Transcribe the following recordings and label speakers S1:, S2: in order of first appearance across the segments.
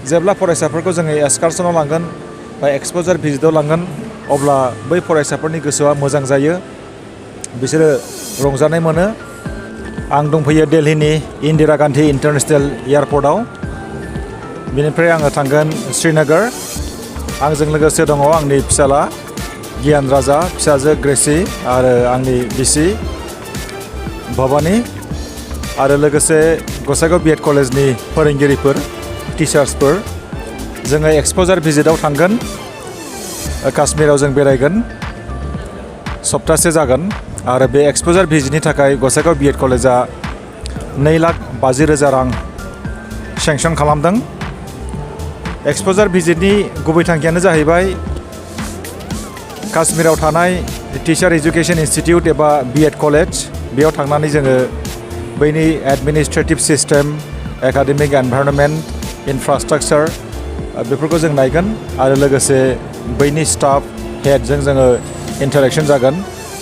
S1: जेब्ला फरायसाफोरखौ जोङो एसकारसनाव लांगोन बा एक्सप'जार भिजिटआव लांगोन अब्ला बै फरायसाफोरनि गोसोआ मोजां जायो बिसोरो रंजानाय मोनो आं दंफैयो दिल्लीनि इन्दिरा गान्धी इन्टारनेशनेल एयारपर्टआव बेनिफ्राय आङो थांगोन श्रीनगर आंजों लोगोसे दङ आंनि फिसाला गियान राजा फिसाजो ग्रेसि आरो आंनि बिसि भबानी आरो लोगोसे गसाइगाव बिएड कलेजनि फोरोंगिरिफोर टिचार्सफोर जोङो एक्सप'जार भिजिटआव थांगोन काश्मीराव जों बेरायगोन सप्तासे जागोन आरो बे एक्सप'जार भिजिटनि थाखाय गसाइगाव बिएड कलेजआ 2,50,000 रां सेंसन खालामदों एक्सप'जार भिजिटनि गुबै थांखियानो जाहैबाय काश्मीराव थानाय टिचार इडुकेसन इन्स्टिटिउट एबा बिएड कलेज बेयाव थांनानै जोङो बैनि एडमिनिस्ट्रेटिभ सिस्टेम एकाडेमिक एनभाइरनमेन्ट इनफ्रास्ट्राक्चार बेफोरखौ जों नायगोन आरो लोगोसे बैनि स्टाफ हेडजों जोङो इन्टारेक्सन जागोन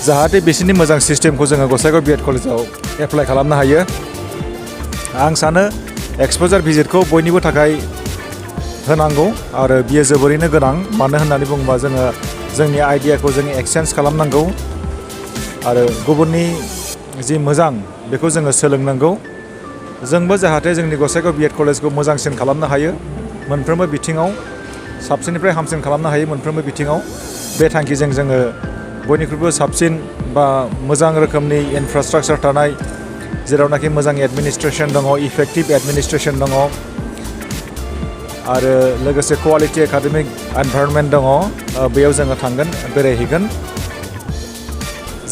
S1: जाहाथे बिसोरनि मोजां सिस्टेमखौ जोङो गसाइगाव बिएड कलेजाव एप्लाइ खालामनो हायो आं सानो एक्सप'जार भिजिटखौ बयनिबो थाखाय होनांगौ आरो बियो जोबोरैनो गोनां मानो होननानै बुङोबा जोङो जोंनि आइडियाखौ जों एक्सचेन्ज खालामनांगौ आरो गुबुननि जि मोजां बेखौ जोङो सोलोंनांगौ जोंबो जाहाथे जोंनि गसाइगाव बिएड कलेजखौ मोजांसिन खालामनो हायो मोनफ्रोमबो बिथिङाव साबसिननिफ्राय हामसिन खालामनो हायो मोनफ्रोमबो बिथिङाव बे थांखिजों जोङो बयनिख्रुइबो साबसिन बा मोजां रोखोमनि इनफ्रास्ट्राक्चार थानाय जेरावनाखि मोजां एडमिनिस्ट्रेसन दङ इफेक्टिभ एडमिनिस्ट्रेसन दङ आरो लोगोसे क्वालिटि एकाडेमिक एनभाइरनमेन्ट दङ बेयाव जोङो थांगोन बेरायहैगोन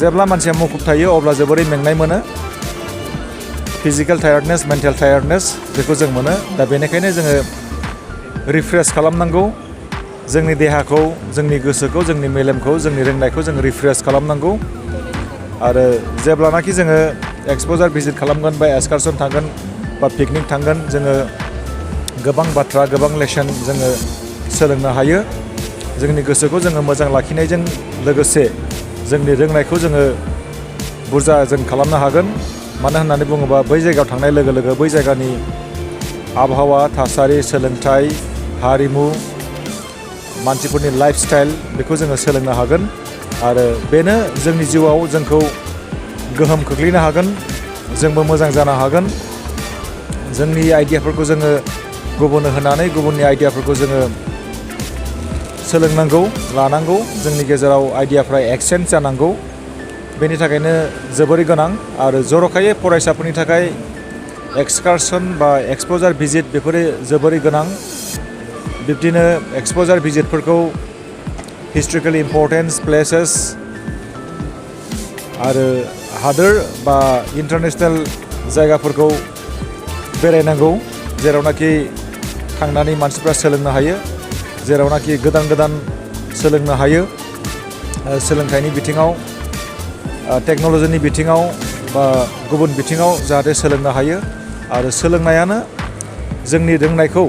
S1: जेब्ला मानसिया मुखुब थायो अब्ला जोबोरै मेंनाय मोनो फिजिकेल टायार्डनेस मेन्टेल टायार्डनेस बेखौ जों मोनो दा बेनिखायनो जोङो रिफ्रेश खालामनांगौ जोंनि देहाखौ जोंनि गोसोखौ जोंनि मेलेमखौ जोंनि रोंनायखौ जों रिफ्रेश खालामनांगौ आरो जेब्लानाखि जोङो एक्सप'जार भिजिट खालामगोन बा एक्सकारसन थांगोन बा पिकनिक थांगोन जोङो गोबां बाथ्रा गोबां लेसन जोङो सोलोंनो हायो जोंनि गोसोखौ जोङो मोजां लाखिनायजों लोगोसे जोंनि रोंनायखौ जोङो बुरजा जों खालामनो हागोन मानो होननानै बुङोबा बै जायगायाव थांनाय लोगो लोगो बै जायगानि आबहावा थासारि सोलोंथाइ हारिमु मानसिफोरनि लाइफ स्टाइल बेखौ जोङो सोलोंनो हागोन आरो बेनो जोंनि जिउआव जोंखौ गोहोम खोख्लैनो हागोन जोंबो मोजां जानो हागोन जोंनि आइडियाफोरखौ जोङो गुबुननो होनानै गुबुननि आइडियाफोरखौ जोङो सोलोंनांगौ लानांगौ जोंनि गेजेराव आइडियाफ्रा एक्सचेन्ज जानांगौ बेनि थाखायनो जोबोरै गोनां आरो जर'खायै फरायसाफोरनि थाखाय एक्सकारसन बा एक्सप'जार भिजिट बेफोरो जोबोरै गोनां बिब्दिनो एक्सप'जार भिजिटफोरखौ हिस्ट्रिकेल इम्परटेन्स प्लेसेस आरो हादोर बा इन्टारनेशनेल जायगाफोरखौ बेरायनांगौ जेरावनाखि थांनानै मानसिफ्रा सोलोंनो हायो जेरावनाखि गोदान गोदान सोलोंनो हायो सोलोंथाइनि बिथिङाव टेक्न'लजिनि बिथिङाव बा गुबुन बिथिङाव जाहाथे सोलोंनो हायो आरो सोलोंनायानो जोंनि रोंनायखौ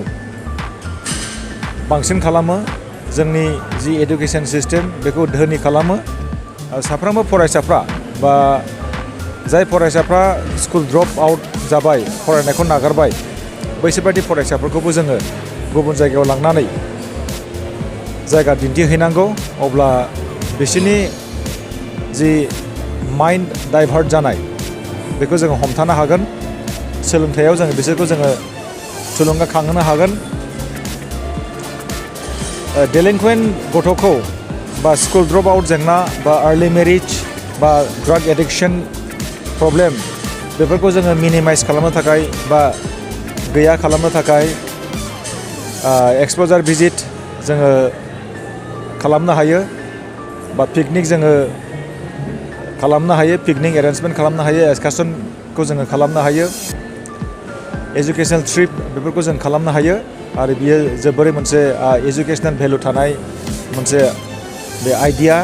S1: बांसिन खालामो जोंनि जि एडुकेसन सिस्टेम बेखौ धोनि खालामो साफ्रोमबो फरायसाफ्रा बा जाय फरायसाफ्रा स्कुल ड्रप आउट जाबाय फरायनायखौ नागारबाय बैसोरबायदि फरायसाफोरखौबो जोङो गुबुन जायगायाव लांनानै जायगा दिन्थिहैनांगौ अब्ला बिसोरनि जि माइन्ड डाइभार्ट जानाय बेखौ जोङो हमथानो हागोन सोलोंथायाव जोङो बिसोरखौ जोङो थुलुंगाखांहोनो हागोन डेलिंकुवेन्ट गथ'खौ बा स्कुल ड्रप आउट जेंना बा आर्लि मेरिज बा ड्राग एडिक्सन प्रब्लेम बेफोरखौ जोङो मिनिमाइज खालामनो थाखाय बा गैया खालामनो थाखाय एक्सप'जार भिजिट जोङो खालामनो हायो बा पिकनिक जोङो खालामनो हायो पिकनिक एरेन्जमेन्ट खालामनो हायो एक्सकारसनखौ जोङो खालामनो हायो एजुकेसनेल ट्रिप बेफोरखौ जों खालामनो हायो आरो बियो जोबोरै मोनसे एजुकेसनेल भेलु थानाय मोनसे बे आइडिया